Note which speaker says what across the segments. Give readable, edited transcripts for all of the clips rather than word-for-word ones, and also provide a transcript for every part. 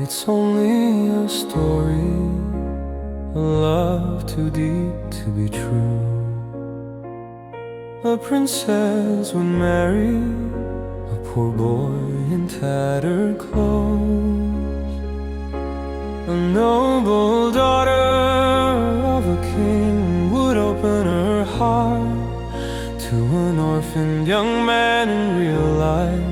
Speaker 1: It's only a story, a love too deep to be true. A princess would marry a poor boy in tattered clothes. A noble daughter of a king would open her heart to an orphaned young man in real life.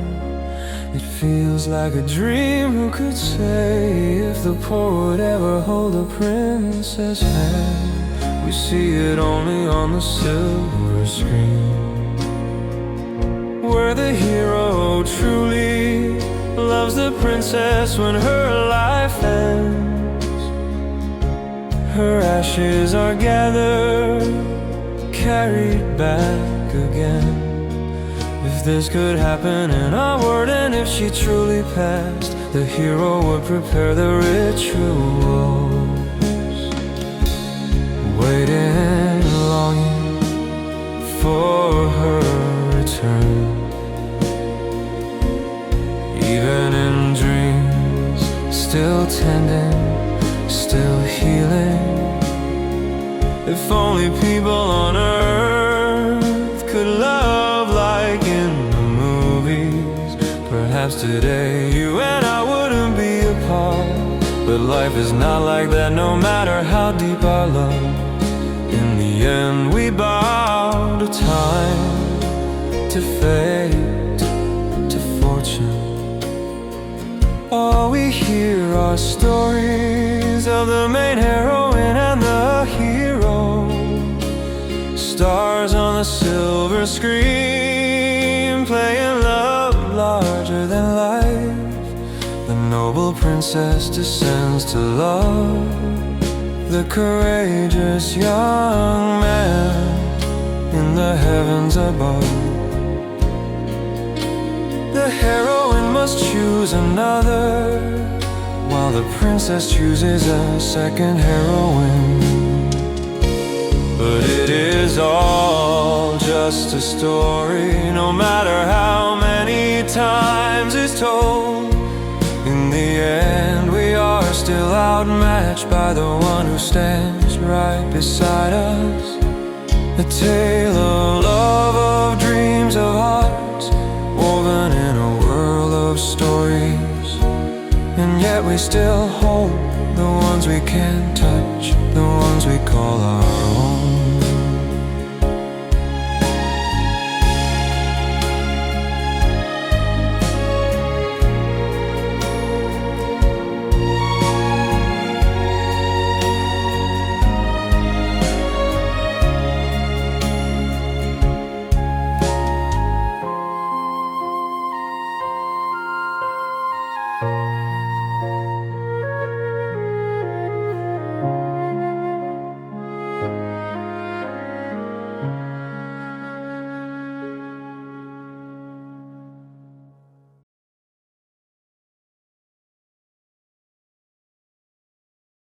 Speaker 1: It feels like a dream, who could say if the poor would ever hold a princess' hand? We see it only on the silver screen, where the hero truly loves the princess when her life ends. Her ashes are gathered, carried back again. If this could happen in our world, and if she truly passed, the hero would prepare the rituals, waiting, longing for her return. Even in dreams, still tending, still healing. If only people on earth could love like in the movies, perhaps today you and I wouldn't be apart. But life is not like that, no matter how deep our love. In the end we bow to time, to fate, to fortune. All we hear are stories of the main heroine and the hero. Stars on the silver screen, playing love larger than life. The noble princess descends to love the courageous young man in the heavens above. The heroine must choose another, while the princess chooses a second heroine. But it is all just a story, no matter how many times it's told. In the end we are still outmatched by the one who stands right beside us. A tale of love, of dreams, of hearts, woven in a world of stories. And yet we still hold the ones we can't touch, the ones we call our own.